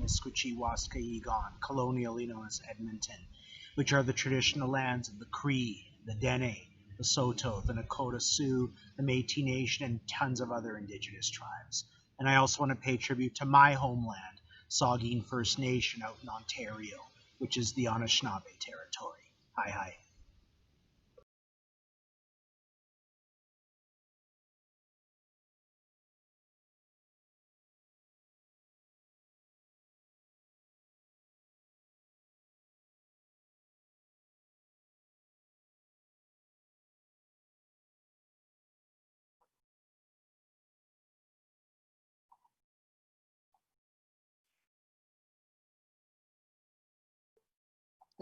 Esquichy-Waskahigon, colonially known as Edmonton, which are the traditional lands of the Cree, the Dene, the Saulteaux, the Nakota Sioux, the Métis Nation, and tons of other indigenous tribes. And I also want to pay tribute to my homeland, Saugeen First Nation out in Ontario, which is the Anishinaabe territory. Hi, hi.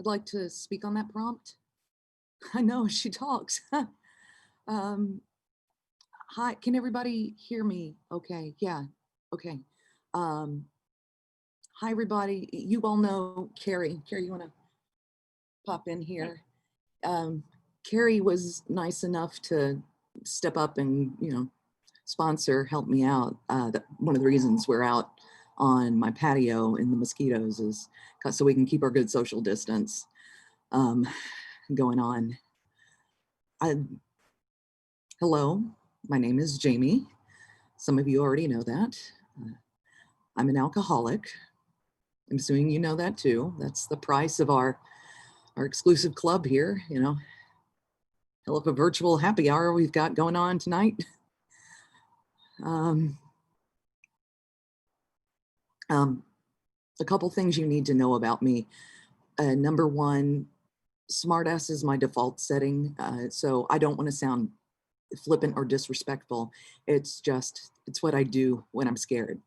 I'd like to speak on that prompt. I know she talks. Hi, can everybody hear me? Okay, yeah, okay. Hi, everybody. You all know Carrie. Carrie, you want to pop in here? Carrie was nice enough to step up and, sponsor, help me out. One of the reasons we're out on my patio in the mosquitoes is so we can keep our good social distance going on. Hello, my name is Jamie. Some of you already know that. I'm an alcoholic. I'm assuming you know that too. That's the price of our exclusive club here, Hell of a virtual happy hour we've got going on tonight. A couple things you need to know about me. Number one, smartass is my default setting, so I don't want to sound flippant or disrespectful. It's what I do when I'm scared.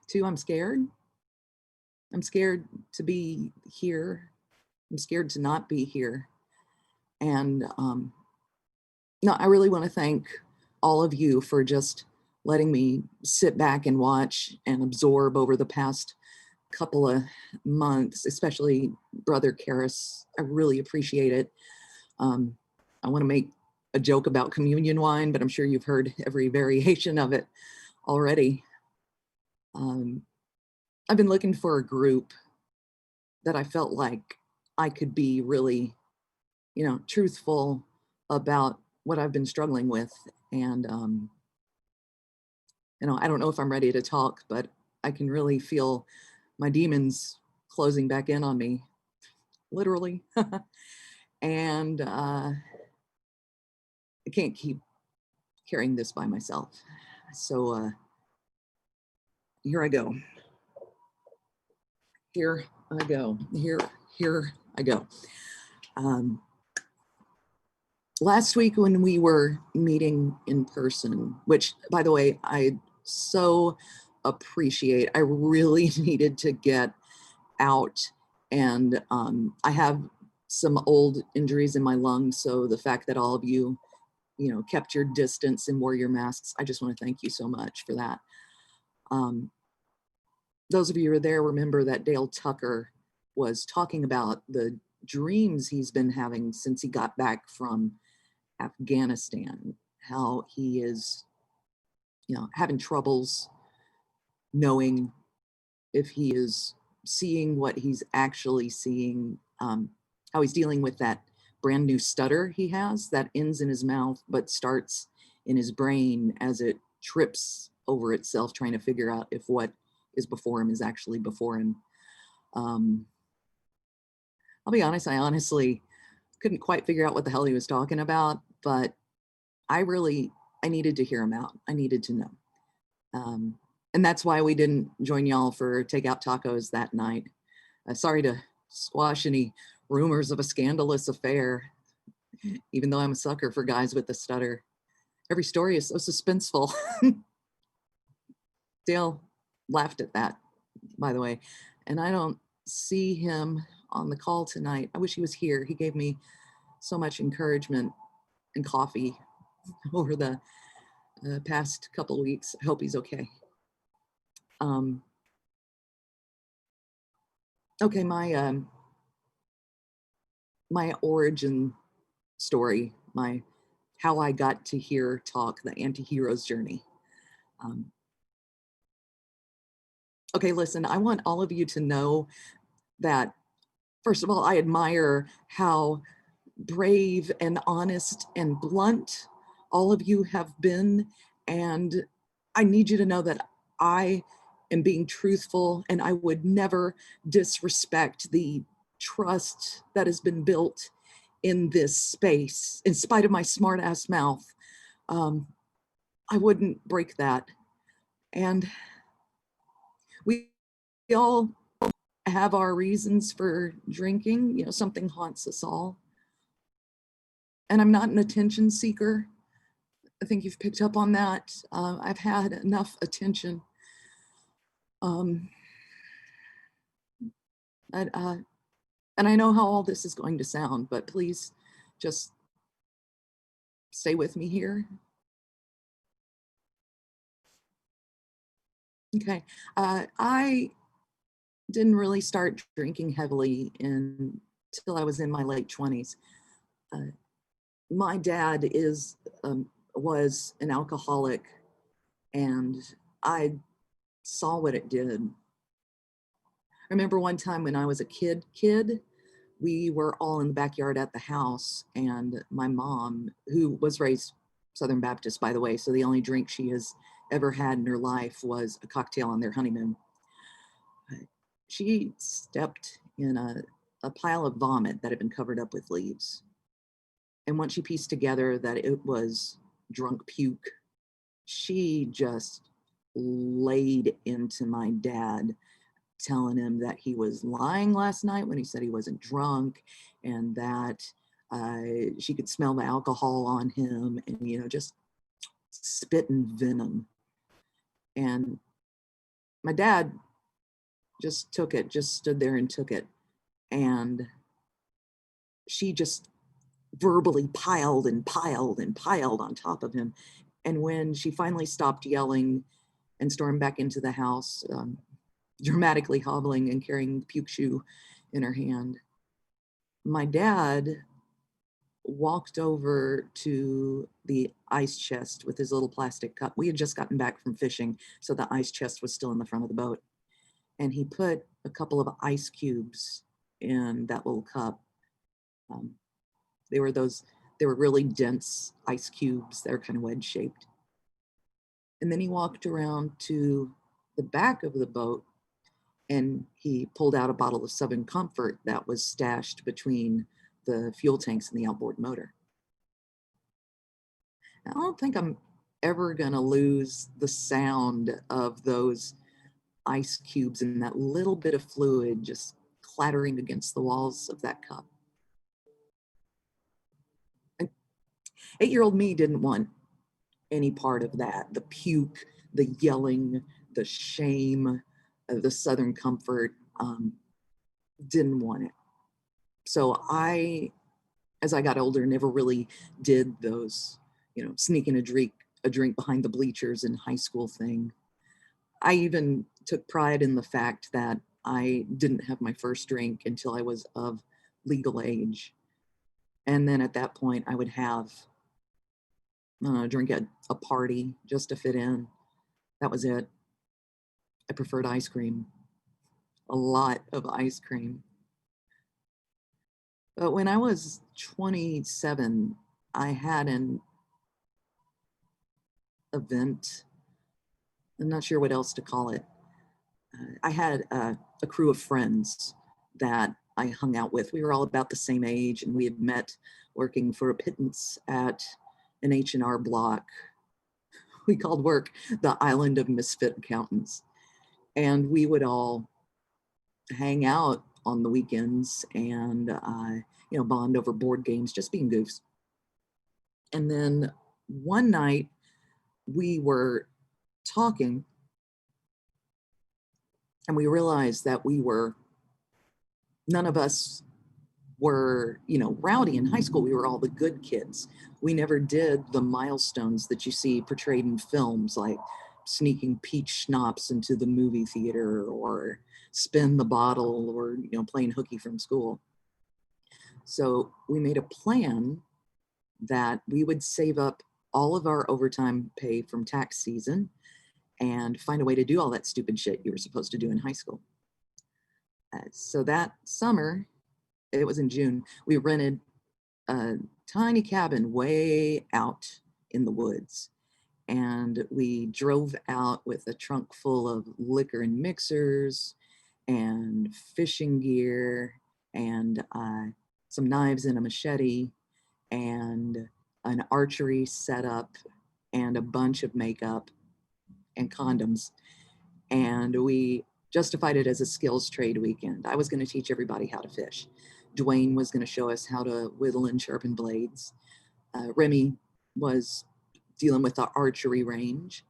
Two, I'm scared. I'm scared to be here. I'm scared to not be here. And no, I really want to thank all of you for just letting me sit back and watch and absorb over the past couple of months, especially Brother Karis. I really appreciate it. I want to make a joke about communion wine, but I'm sure you've heard every variation of it already. I've been looking for a group that I felt like I could be really, truthful about what I've been struggling with. And, I don't know if I'm ready to talk, but I can really feel my demons closing back in on me, literally. And I can't keep carrying this by myself. So here I go. Here I go. Here I go. Last week when we were meeting in person, which, by the way, I so appreciate. I really needed to get out, and I have some old injuries in my lungs, so the fact that all of you, kept your distance and wore your masks, I just want to thank you so much for that. Those of you who are there remember that Dale Tucker was talking about the dreams he's been having since he got back from Afghanistan, how he is, having troubles knowing if he is seeing what he's actually seeing, how he's dealing with that brand new stutter he has that ends in his mouth but starts in his brain as it trips over itself, trying to figure out if what is before him is actually before him. I'll be honest, I honestly couldn't quite figure out what the hell he was talking about, but I needed to hear him out. I needed to know. And that's why we didn't join y'all for takeout tacos that night. Sorry to squash any rumors of a scandalous affair, even though I'm a sucker for guys with the stutter. Every story is so suspenseful. Dale laughed at that, by the way, and I don't see him on the call tonight. I wish he was here. He gave me so much encouragement and coffee over the past couple of weeks. I hope he's okay. Okay, my origin story, how I got to hear talk, the anti-hero's journey. Okay, listen, I want all of you to know that, first of all, I admire how brave and honest and blunt all of you have been. And I need you to know that I am being truthful, and I would never disrespect the trust that has been built in this space. In spite of my smart ass mouth, um, I wouldn't break that. And we all have our reasons for drinking. You know, something haunts us all. And I'm not an attention seeker. I think you've picked up on that. I've had enough attention. Um, and, uh, and I know how all this is going to sound, but please just stay with me here. Okay. I didn't really start drinking heavily until I was in my late 20s. My dad was an alcoholic, and I saw what it did. I remember one time when I was a kid, we were all in the backyard at the house, and my mom, who was raised Southern Baptist, by the way, so the only drink she has ever had in her life was a cocktail on their honeymoon. She stepped in a pile of vomit that had been covered up with leaves. And once she pieced together that it was drunk puke, she just laid into my dad, telling him that he was lying last night when he said he wasn't drunk, and that she could smell the alcohol on him, and, you know, just spitting venom. And my dad just took it, just stood there and took it. And she just verbally piled and piled and piled on top of him. And when she finally stopped yelling and stormed back into the house, dramatically hobbling and carrying the puke shoe in her hand, my dad walked over to the ice chest with his little plastic cup. We had just gotten back from fishing, so the ice chest was still in the front of the boat. And he put a couple of ice cubes in that little cup. They were really dense ice cubes. They're kind of wedge shaped. And then he walked around to the back of the boat, and he pulled out a bottle of Southern Comfort that was stashed between the fuel tanks and the outboard motor. Now, I don't think I'm ever going to lose the sound of those ice cubes and that little bit of fluid just clattering against the walls of that cup. 8-year-old me didn't want any part of that. The puke, the yelling, the shame, the Southern Comfort, didn't want it. So I, as I got older, never really did those, you know, sneaking a drink behind the bleachers in high school thing. I even took pride in the fact that I didn't have my first drink until I was of legal age. And then at that point, I would have a drink at a party just to fit in. That was it. I preferred ice cream, a lot of ice cream. But when I was 27, I had an event. I'm not sure what else to call it. I had a crew of friends that I hung out with. We were all about the same age, and we had met working for a pittance at an H&R Block. We called work the Island of Misfit Accountants. And we would all hang out on the weekends and, you know, bond over board games, just being goofs. And then one night we were talking, and we realized that none of us were, you know, rowdy in high school. We were all the good kids. We never did the milestones that you see portrayed in films, like sneaking peach schnapps into the movie theater, or spin the bottle, or, you know, playing hooky from school. So we made a plan that we would save up all of our overtime pay from tax season, and find a way to do all that stupid shit you were supposed to do in high school. So that summer, it was in June, we rented a tiny cabin way out in the woods. And we drove out with a trunk full of liquor and mixers and fishing gear and some knives and a machete and an archery setup and a bunch of makeup and condoms. And we justified it as a skills trade weekend. I was going to teach everybody how to fish. Dwayne was going to show us how to whittle and sharpen blades. Remy was dealing with the archery range.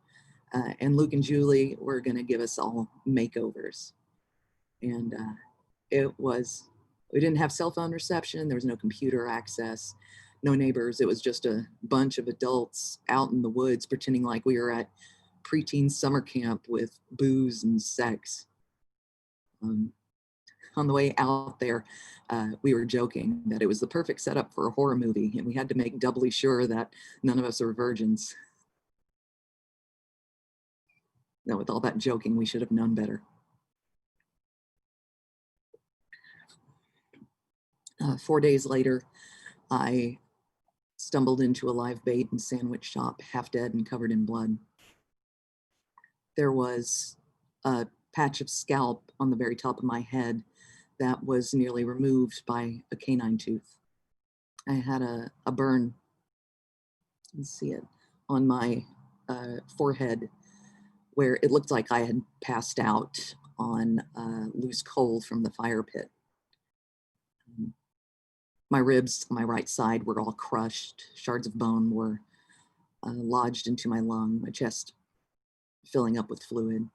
And Luke and Julie were going to give us all makeovers. And we didn't have cell phone reception. There was no computer access, no neighbors. It was just a bunch of adults out in the woods pretending like we were at preteen summer camp with booze and sex. On the way out there, we were joking that it was the perfect setup for a horror movie, and we had to make doubly sure that none of us are virgins. Now, with all that joking, we should have known better. 4 days later, I stumbled into a live bait and sandwich shop, half dead and covered in blood. There was a patch of scalp on the very top of my head that was nearly removed by a canine tooth. I had a burn, you can see it, on my forehead where it looked like I had passed out on loose coal from the fire pit. My ribs on my right side were all crushed. Shards of bone were lodged into my lung, my chest filling up with fluid.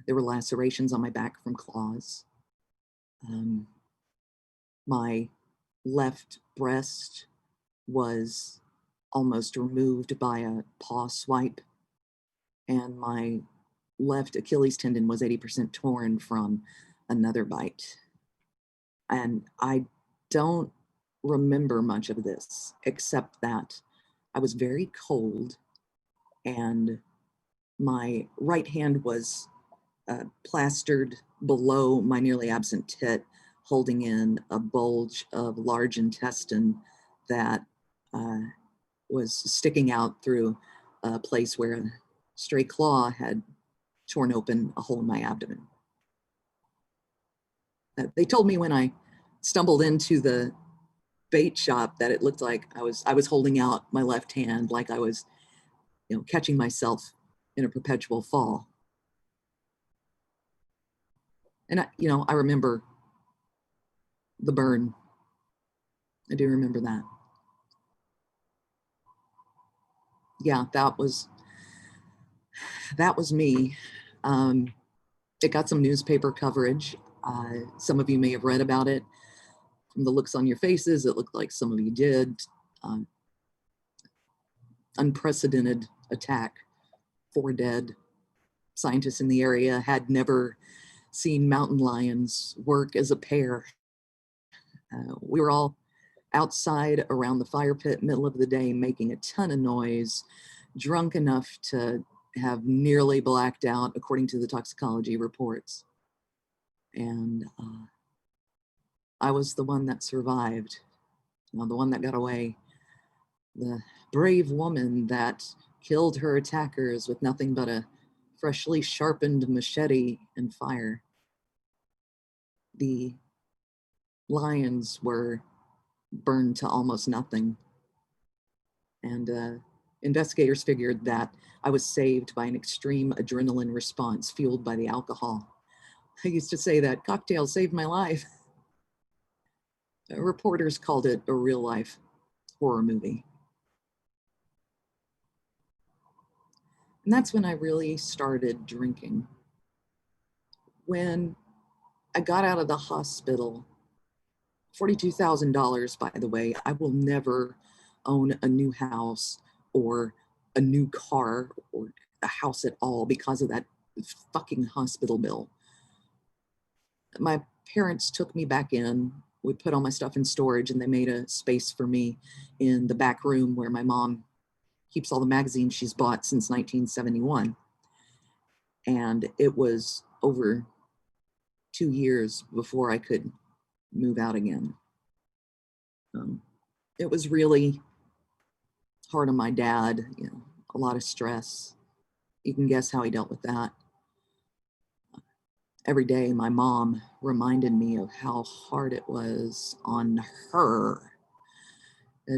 There were lacerations on my back from claws. My left breast was almost removed by a paw swipe, and my left Achilles tendon was 80% torn from another bite. And I don't remember much of this, except that I was very cold and my right hand was plastered below my nearly absent tit, holding in a bulge of large intestine that was sticking out through a place where a stray claw had torn open a hole in my abdomen. They told me when I stumbled into the bait shop that it looked like I was holding out my left hand like I was, catching myself in a perpetual fall. And I remember the burn. I do remember that. Yeah, that was me. It got some newspaper coverage. Some of you may have read about it. From the looks on your faces, it looked like some of you did. Unprecedented attack, 4 dead. Scientists in the area had never seen mountain lions work as a pair. We were all outside around the fire pit, middle of the day, making a ton of noise, drunk enough to have nearly blacked out, according to the toxicology reports. And I was the one that survived, the one that got away, the brave woman that killed her attackers with nothing but a freshly sharpened machete and fire. The lions were burned to almost nothing. And investigators figured that I was saved by an extreme adrenaline response fueled by the alcohol. I used to say that cocktail saved my life. Reporters called it a real-life horror movie. And that's when I really started drinking. When I got out of the hospital, $42,000, by the way, I will never own a new house or a new car or a house at all because of that fucking hospital bill. My parents took me back in. We put all my stuff in storage and they made a space for me in the back room where my mom keeps all the magazines she's bought since 1971. And it was over 2 years before I could move out again. It was really hard on my dad, you know, a lot of stress. You can guess how he dealt with that. Every day, my mom reminded me of how hard it was on her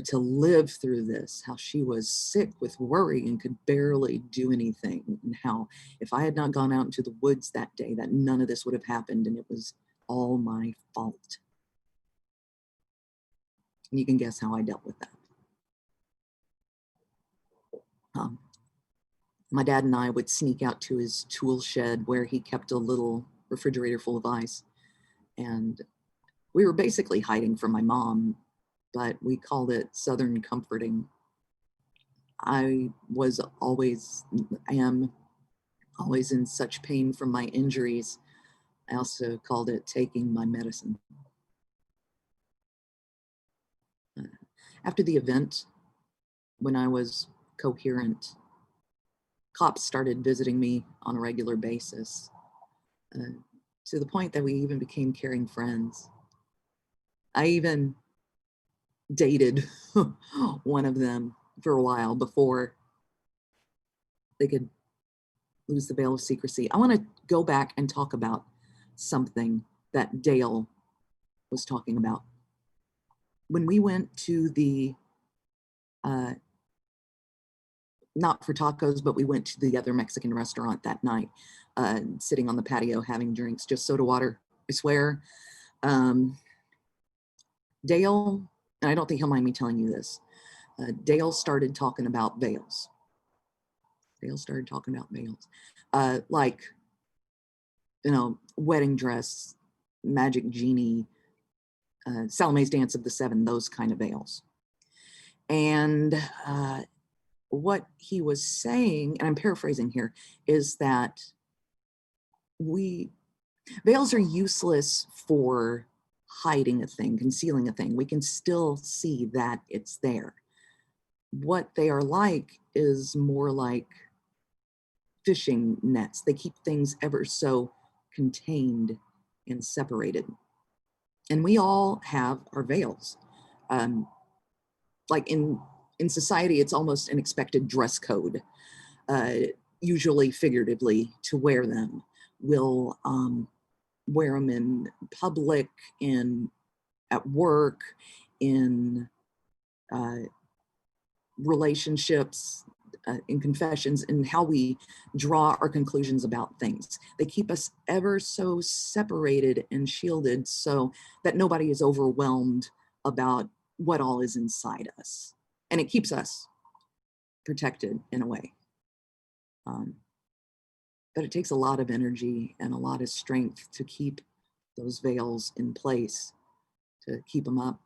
to live through this, how she was sick with worry and could barely do anything, and how if I had not gone out into the woods that day, that none of this would have happened, and it was all my fault. And you can guess how I dealt with that. My dad and I would sneak out to his tool shed where he kept a little refrigerator full of ice. And we were basically hiding from my mom, but we called it Southern comforting. I am always in such pain from my injuries. I also called it taking my medicine. After the event, when I was coherent, cops started visiting me on a regular basis, to the point that we even became caring friends. I even dated one of them for a while before they could lose the veil of secrecy. I want to go back and talk about something that Dale was talking about. When we went to the, not for tacos, but we went to the other Mexican restaurant that night, sitting on the patio having drinks, just soda water, I swear. Dale, and I don't think he'll mind me telling you this, Dale started talking about veils. Like, you know, wedding dress, magic genie, Salome's Dance of the Seven, those kind of veils. And what he was saying, and I'm paraphrasing here, is that veils are useless for hiding a thing, concealing a thing. We can still see that it's there. What they are like is more like fishing nets. They keep things ever so contained and separated. And we all have our veils. Like in society, it's almost an expected dress code, usually figuratively, to wear them. We'll wear them in public, at work, in relationships, in confessions, and how we draw our conclusions about things. They keep us ever so separated and shielded so that nobody is overwhelmed about what all is inside us. And it keeps us protected in a way. But it takes a lot of energy and a lot of strength to keep those veils in place, to keep them up.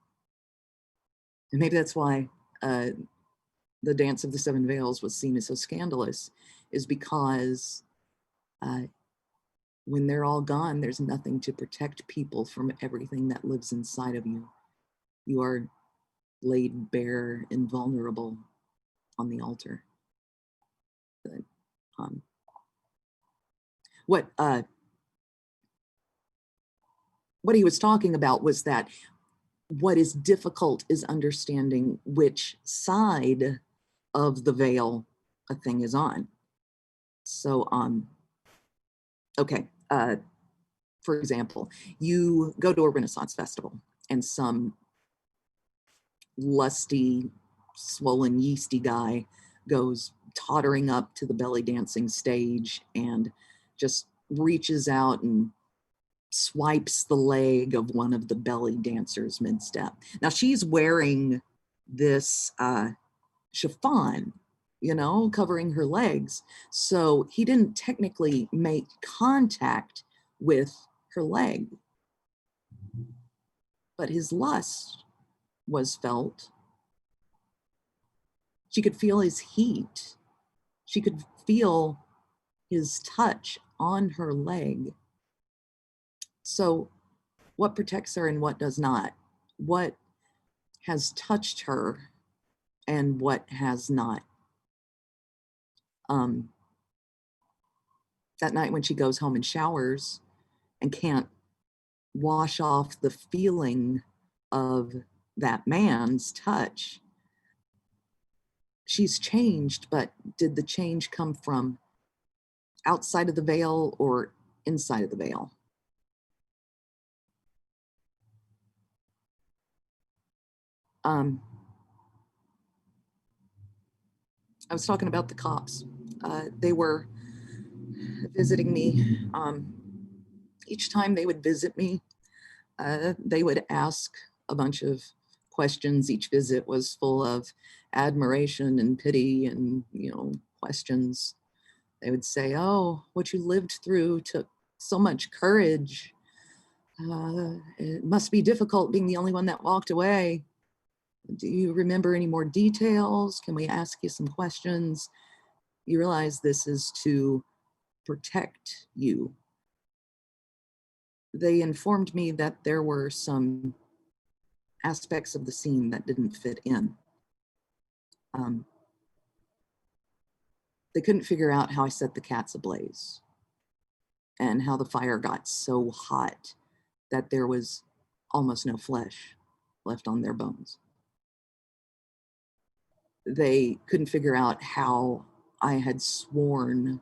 And maybe that's why the Dance of the Seven Veils was seen as so scandalous, is because when they're all gone, there's nothing to protect people from everything that lives inside of you. You are laid bare and vulnerable on the altar. But, what he was talking about was that what is difficult is understanding which side of the veil a thing is on. So, okay, for example, you go to a Renaissance festival and some lusty, swollen, yeasty guy goes tottering up to the belly dancing stage and just reaches out and swipes the leg of one of the belly dancers mid-step. Now she's wearing this chiffon, you know, covering her legs. So he didn't technically make contact with her leg, but his lust was felt. She could feel his heat. She could feel his touch on her leg. So what protects her and what does not? What has touched her and what has not? That night when she goes home and showers and can't wash off the feeling of that man's touch, she's changed, but did the change come from outside of the veil or inside of the veil? I was talking about the cops. They were visiting me. Each time they would visit me, they would ask a bunch of questions. Each visit was full of admiration and pity and, questions. They would say, "Oh, what you lived through took so much courage. It must be difficult being the only one that walked away. Do you remember any more details? Can we ask you some questions? You realize this is to protect you." They informed me that there were some aspects of the scene that didn't fit in. They couldn't figure out how I set the cats ablaze and how the fire got so hot that there was almost no flesh left on their bones. They couldn't figure out how I had sworn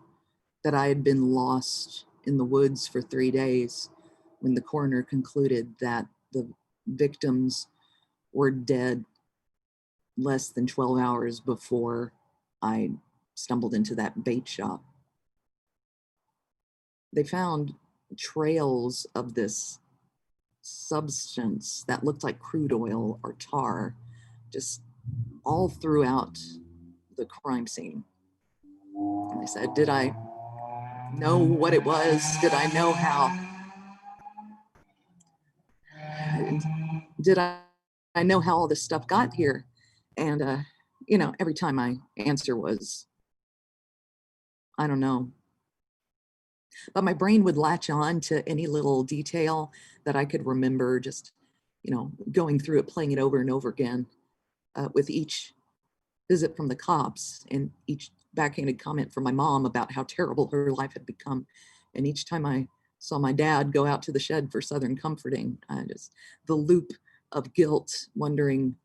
that I had been lost in the woods for 3 days when the coroner concluded that the victims were dead less than 12 hours before I stumbled into that bait shop. They found trails of this substance that looked like crude oil or tar just all throughout the crime scene. And they said, did I know what it was? Did I know how? Did I know how all this stuff got here? And, every time my answer was, I don't know. But my brain would latch on to any little detail that I could remember, just, going through it, playing it over and over again with each visit from the cops and each backhanded comment from my mom about how terrible her life had become. And each time I saw my dad go out to the shed for Southern Comforting, just the loop of guilt, wondering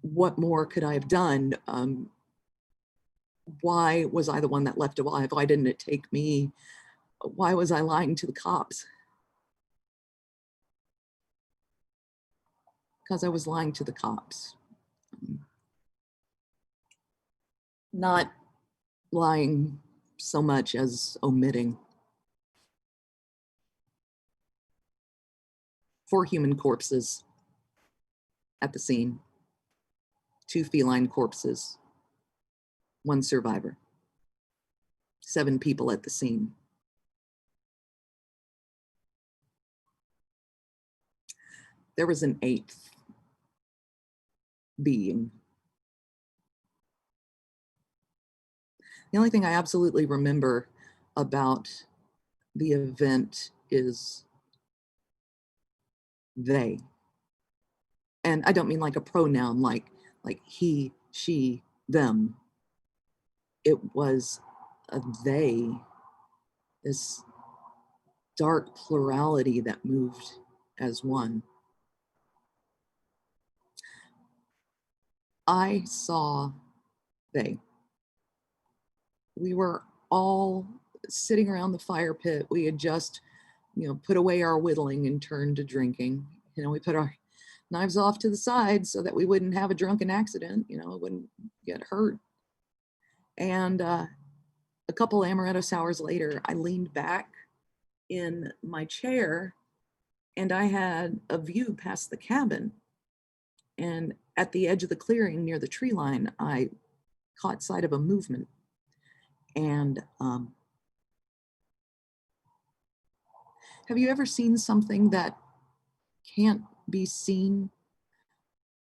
what more could I have done? Why was I the one that left alive? Why didn't it take me? Why was I lying to the cops? Because I was lying to the cops. Not lying so much as omitting. 4 human corpses at the scene, 2 feline corpses, 1 survivor, 7 people at the scene. There was an 8th being. The only thing I absolutely remember about the event is they. And I don't mean like a pronoun, like he, she, them. It was a they, this dark plurality that moved as one. I saw they. We were all sitting around the fire pit. We had just, put away our whittling and turned to drinking. We put our knives off to the side so that we wouldn't have a drunken accident, wouldn't get hurt. And a couple amaretto sours later, I leaned back in my chair and I had a view past the cabin. And at the edge of the clearing near the tree line, I caught sight of a movement. And have you ever seen something that can't be seen?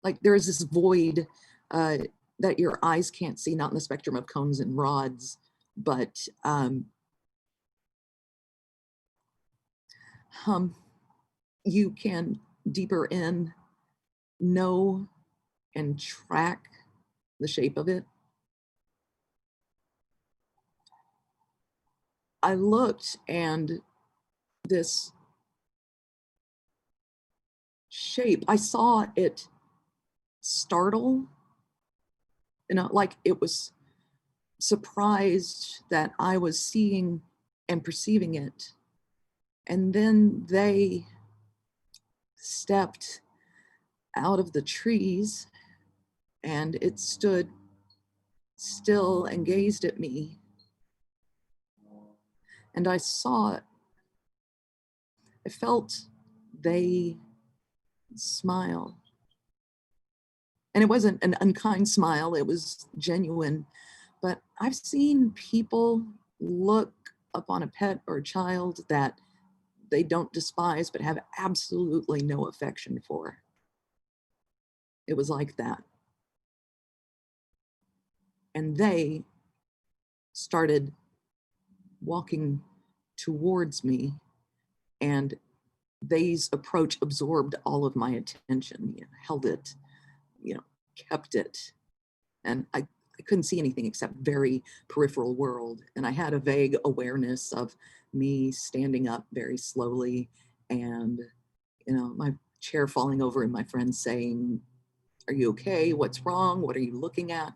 Like there is this void that your eyes can't see, not in the spectrum of cones and rods, but you can deeper in know and track the shape of it. I looked, and this shape, I saw it startle, like it was surprised that I was seeing and perceiving it. And then they stepped out of the trees, and it stood still and gazed at me. And I saw it. I felt they smile. And it wasn't an unkind smile, it was genuine. But I've seen people look upon a pet or a child that they don't despise but have absolutely no affection for. It was like that. And they started walking towards me, and they's approach absorbed all of my attention, held it, kept it. And I couldn't see anything except very peripheral world. And I had a vague awareness of me standing up very slowly, and, my chair falling over and my friend saying, "Are you okay? What's wrong? What are you looking at?"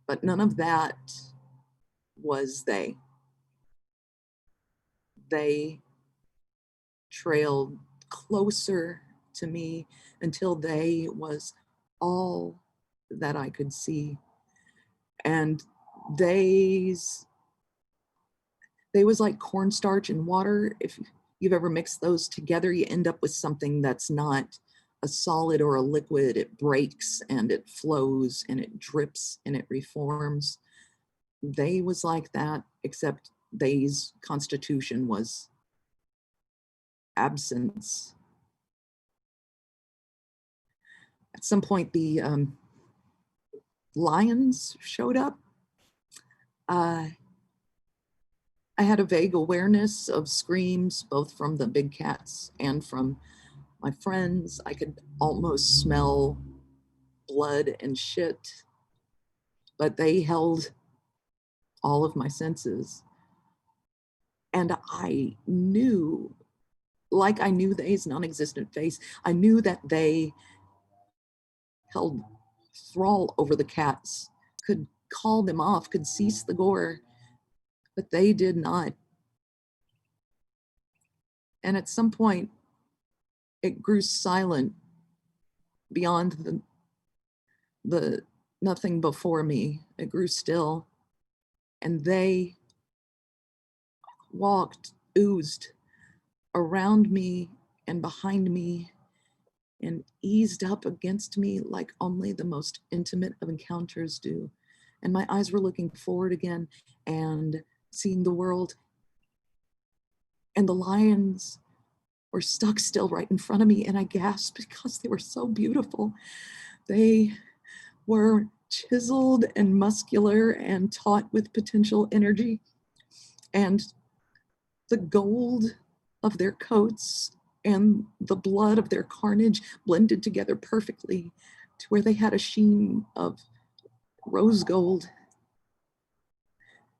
But none of that was they. They trailed closer to me until they was all that I could see. And they was like cornstarch and water. If you've ever mixed those together, you end up with something that's not a solid or a liquid. It breaks and it flows and it drips and it reforms. They was like that, except they's constitution was absence. At some point, the lions showed up. I had a vague awareness of screams, both from the big cats and from my friends. I could almost smell blood and shit, but they held all of my senses. And I knew, like I knew they's non-existent face, I knew that they held thrall over the cats, could call them off, could cease the gore, but they did not. And at some point, it grew silent beyond the nothing before me. It grew still, and they walked, oozed around me and behind me and eased up against me like only the most intimate of encounters do. And my eyes were looking forward again and seeing the world. And the lions were stuck still right in front of me, and I gasped because they were so beautiful. They were chiseled and muscular and taut with potential energy. And the gold of their coats and the blood of their carnage blended together perfectly to where they had a sheen of rose gold.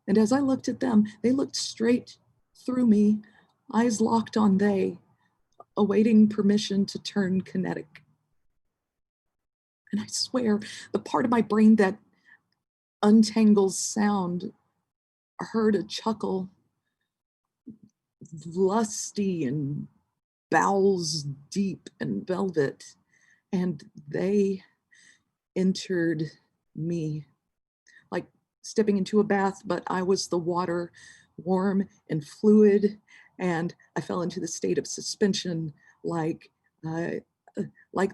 And as I looked at them, they looked straight through me, eyes locked on they, awaiting permission to turn kinetic. And I swear, the part of my brain that untangles sound heard a chuckle, lusty and bowels deep and velvet, and they entered me like stepping into a bath, but I was the water, warm and fluid, and I fell into the state of suspension, like the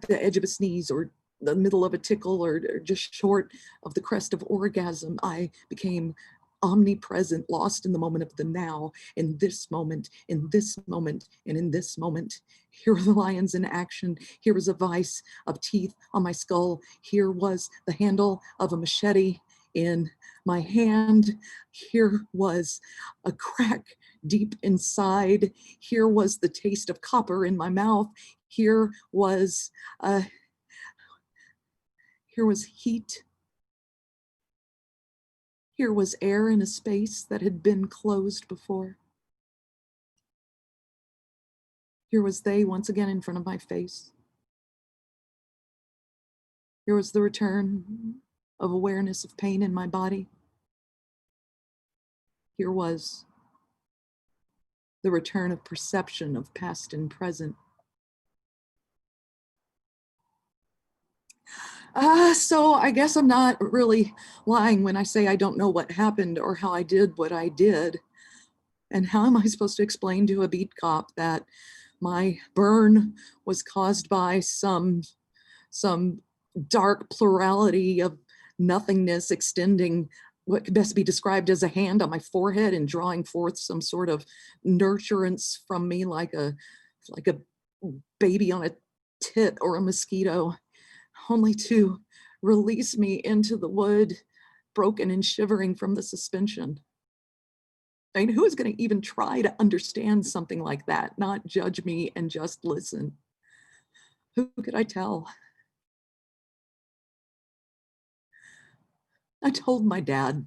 edge of a sneeze or the middle of a tickle, or just short of the crest of orgasm. I became omnipresent, lost in the moment of the now, in this moment, in this moment, and in this moment. Here were the lions in action. Here was a vise of teeth on my skull. Here was the handle of a machete in my hand. Here was a crack deep inside. Here was the taste of copper in my mouth. Here was heat. Here was air in a space that had been closed before. Here was they once again in front of my face. Here was the return of awareness of pain in my body. Here was the return of perception of past and present. So I guess I'm not really lying when I say I don't know what happened or how I did what I did. And how am I supposed to explain to a beat cop that my burn was caused by some dark plurality of nothingness extending what could best be described as a hand on my forehead and drawing forth some sort of nurturance from me like a baby on a tit or a mosquito, only to release me into the wood, broken and shivering from the suspension. I mean, who is going to even try to understand something like that, not judge me and just listen? Who could I tell? I told my dad.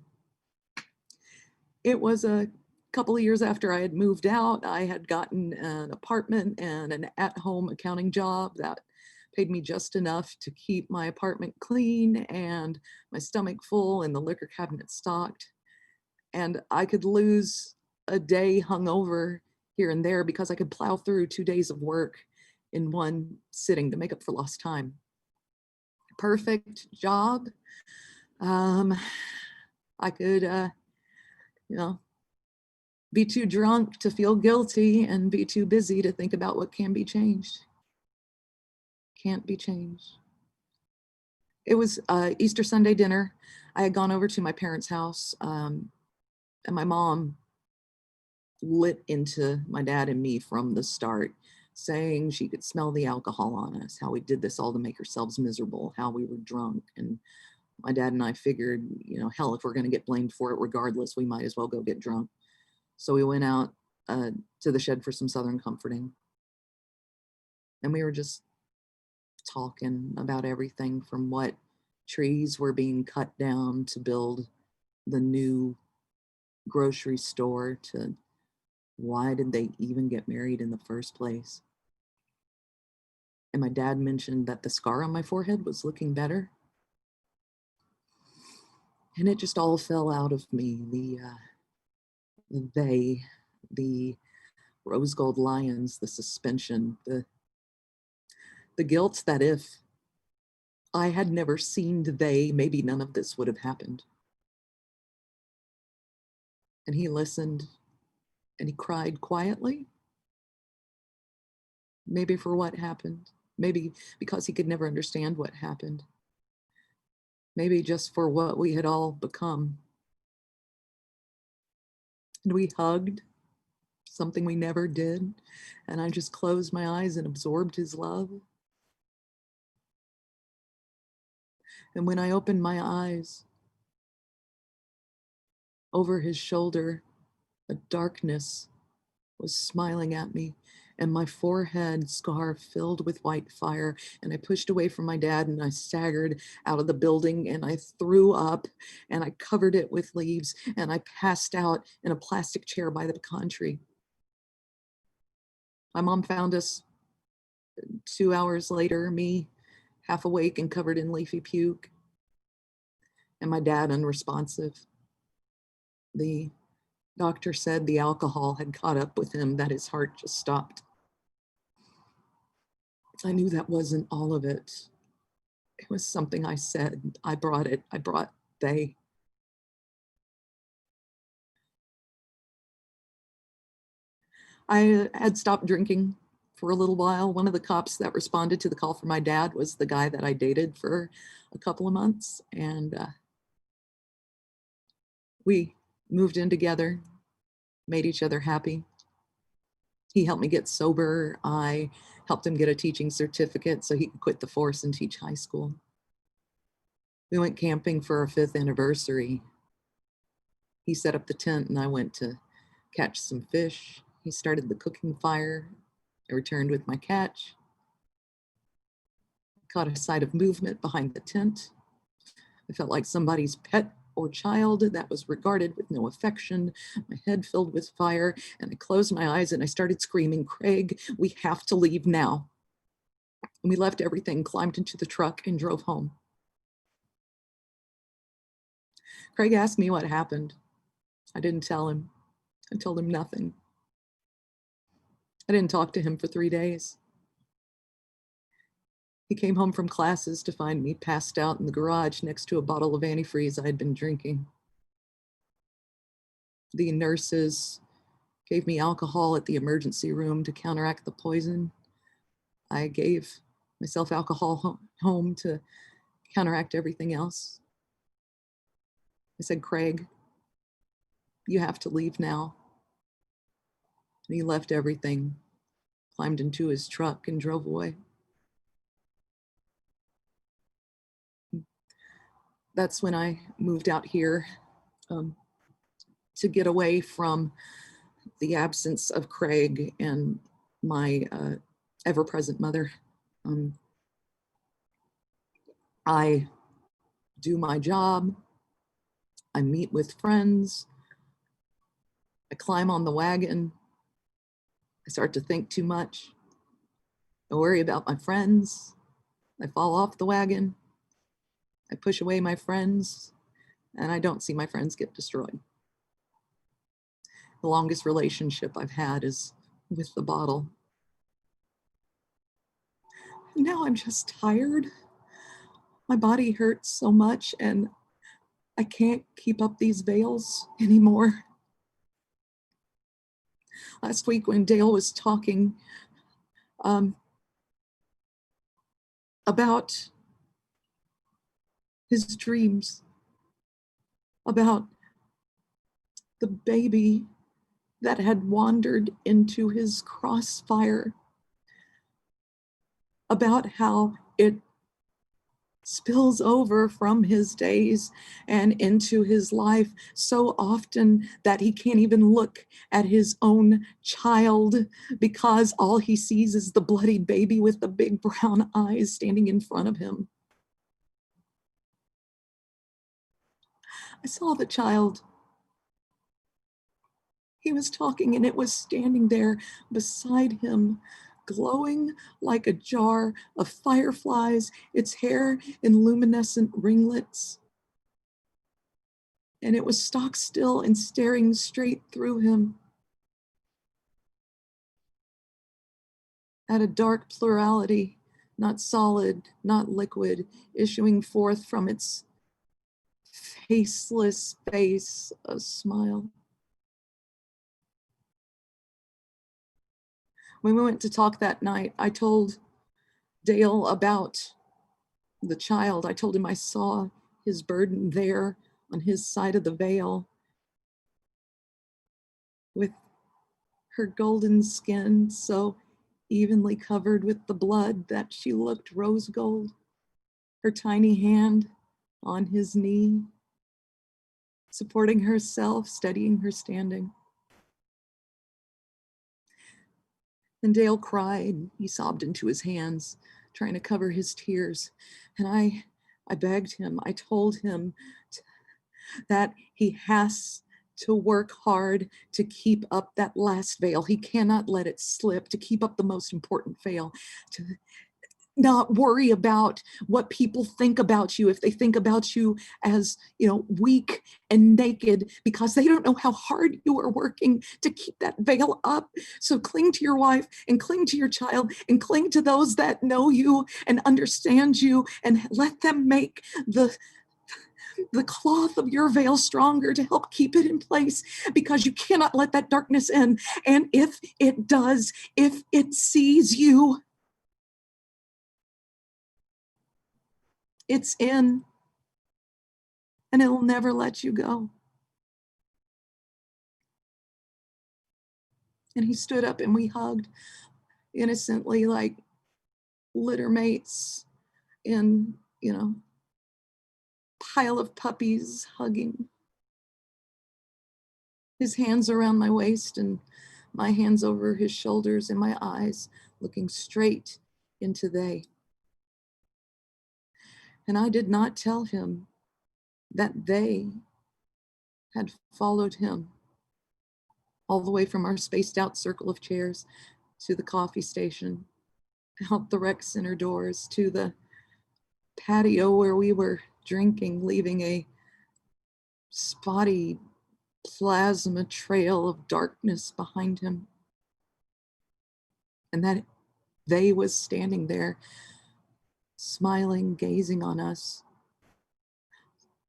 It was a couple of years after I had moved out. I had gotten an apartment and an at-home accounting job that paid me just enough to keep my apartment clean and my stomach full and the liquor cabinet stocked. And I could lose a day hungover here and there because I could plow through 2 days of work in one sitting to make up for lost time. Perfect job. I could, be too drunk to feel guilty and be too busy to think about what can be changed. Can't be changed. It was Easter Sunday dinner. I had gone over to my parents' house, and my mom lit into my dad and me from the start, saying she could smell the alcohol on us, how we did this all to make ourselves miserable, how we were drunk. And my dad and I figured, hell, if we're going to get blamed for it regardless, we might as well go get drunk. So we went out to the shed for some Southern comforting. And we were just talking about everything from what trees were being cut down to build the new grocery store to why did they even get married in the first place. And my dad mentioned that the scar on my forehead was looking better. And it just all fell out of me. The rose gold lions, the suspension, the guilt that if I had never seen they, maybe none of this would have happened. And he listened and he cried quietly. Maybe for what happened. Maybe because he could never understand what happened. Maybe just for what we had all become. And we hugged, something we never did. And I just closed my eyes and absorbed his love. And when I opened my eyes, over his shoulder, a darkness was smiling at me, and my forehead scar filled with white fire. And I pushed away from my dad and I staggered out of the building and I threw up and I covered it with leaves and I passed out in a plastic chair by the pecan tree. My mom found us 2 hours later, me half awake and covered in leafy puke, and my dad unresponsive. The doctor said the alcohol had caught up with him, that his heart just stopped. I knew that wasn't all of it. It was something I said. I brought it. I brought they. I had stopped drinking for a little while. One of the cops that responded to the call for my dad was the guy that I dated for a couple of months. And we moved in together, made each other happy. He helped me get sober. I helped him get a teaching certificate so he could quit the force and teach high school. We went camping for our 5th anniversary. He set up the tent and I went to catch some fish. He started the cooking fire. I returned with my catch. Caught a sight of movement behind the tent. I felt like somebody's pet or child that was regarded with no affection, my head filled with fire, and I closed my eyes and I started screaming, "Craig, we have to leave now." And we left everything, climbed into the truck, and drove home. Craig asked me what happened. I didn't tell him. I told him nothing. I didn't talk to him for 3 days. He came home from classes to find me passed out in the garage next to a bottle of antifreeze I had been drinking. The nurses gave me alcohol at the emergency room to counteract the poison. I gave myself alcohol home to counteract everything else. I said, "Craig, you have to leave now." And he left everything, climbed into his truck, and drove away. That's when I moved out here to get away from the absence of Craig and my ever-present mother. I do my job. I meet with friends. I climb on the wagon. I start to think too much. I worry about my friends. I fall off the wagon. I push away my friends, and I don't see my friends get destroyed. The longest relationship I've had is with the bottle. Now I'm just tired. My body hurts so much, and I can't keep up these veils anymore. Last week when Dale was talking about his dreams, about the baby that had wandered into his crossfire, about how it spills over from his days and into his life so often that he can't even look at his own child because all he sees is the bloody baby with the big brown eyes standing in front of him. I saw the child. He was talking and it was standing there beside him, glowing like a jar of fireflies, its hair in luminescent ringlets. And it was stock still and staring straight through him at a dark plurality, not solid, not liquid, issuing forth from its faceless face a smile. When we went to talk that night, I told Dale about the child. I told him I saw his burden there on his side of the veil with her golden skin so evenly covered with the blood that she looked rose gold, her tiny hand on his knee, supporting herself, steadying her standing. And Dale cried. He sobbed into his hands, trying to cover his tears. And I begged him, I told him that he has to work hard to keep up that last veil. He cannot let it slip, to keep up the most important veil, to not worry about what people think about you if they think about you as, weak and naked, because they don't know how hard you are working to keep that veil up. So cling to your wife and cling to your child and cling to those that know you and understand you, and let them make the cloth of your veil stronger to help keep it in place, because you cannot let that darkness in. And if it does, if it sees you, it's in, and it will never let you go. And he stood up and we hugged innocently, like litter mates in, pile of puppies hugging. His hands around my waist and my hands over his shoulders, and my eyes looking straight into they. And I did not tell him that they had followed him all the way from our spaced out circle of chairs to the coffee station, out the rec center doors to the patio where we were drinking, leaving a spotty plasma trail of darkness behind him. And that they was standing there, smiling, gazing on us,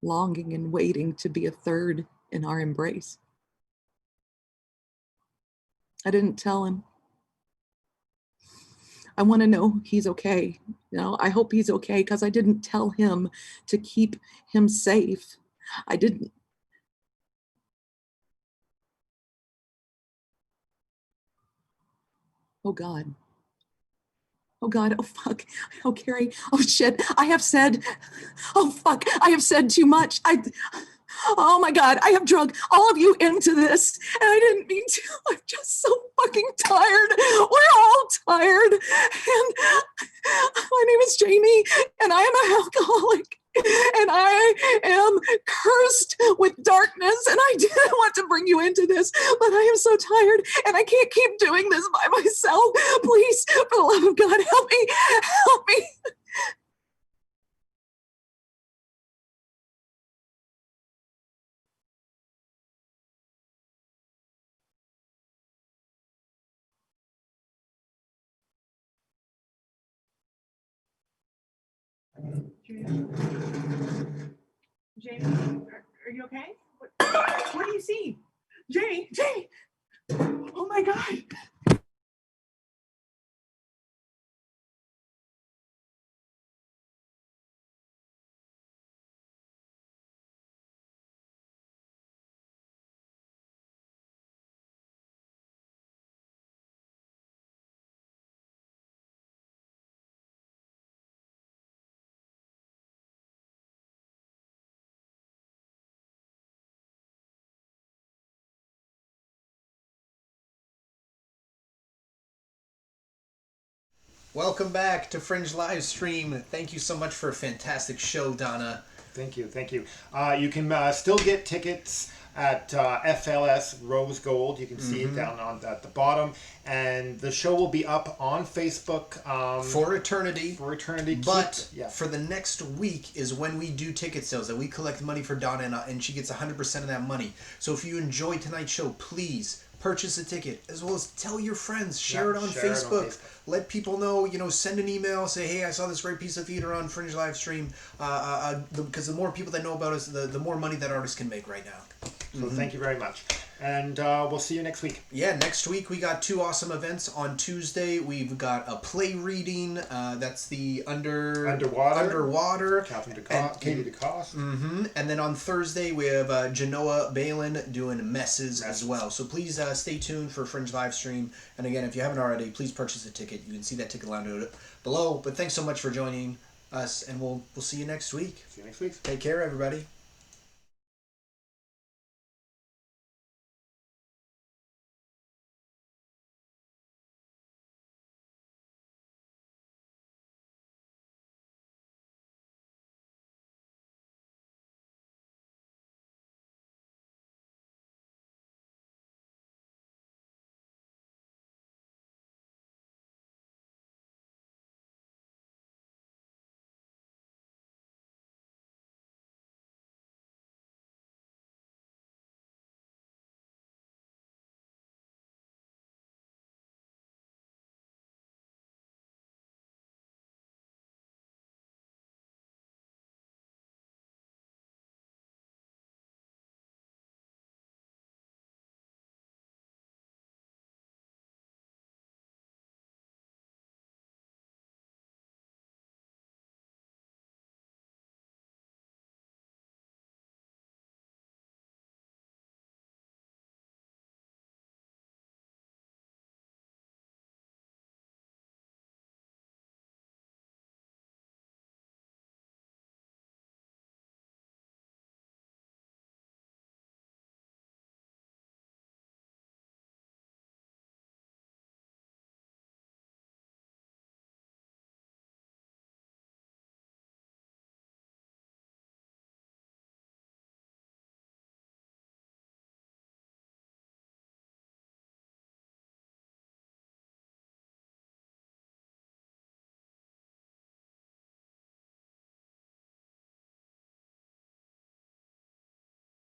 longing and waiting to be a third in our embrace. I didn't tell him. I want to know he's okay. I hope he's okay, because I didn't tell him to keep him safe. I didn't. Oh God. Oh God, oh fuck, oh Carrie, oh shit, I have said too much. Oh my God, I have drug all of you into this, and I didn't mean to. I'm just so fucking tired. We're all tired. And my name is Jamie, and I am an alcoholic. And I am cursed with darkness, and I didn't want to bring you into this, but I am so tired, and I can't keep doing this by myself. Please, for the love of God, help me, help me. Jamie, are you okay? What do you see? Jamie! Oh my God! Welcome back to Fringe Live Stream. Thank you so much for a fantastic show, Donna. Thank you. You can still get tickets at FLS Rose Gold. You can see it down at the bottom. And the show will be up on Facebook. For eternity. But yeah. for the next week is when we do ticket sales, that we collect money for Donna, and she gets 100% of that money. So if you enjoyed tonight's show, please purchase a ticket, as well as tell your friends, share it on Facebook. Let people know, send an email, say, hey, I saw this great piece of theater on Fringe Live Stream, because the more people that know about us, the more money that artists can make right now. So thank you very much. And we'll see you next week. Yeah, next week we got 2 awesome events. On Tuesday, we've got a play reading. That's the Underwater. Katie DeCoste. And then on Thursday, we have Genoa Balin doing Messes as well. So please stay tuned for Fringe Live Stream. And again, if you haven't already, please purchase a ticket. You can see that ticket line below. But thanks so much for joining us, and we'll see you next week. See you next week. Take care, everybody.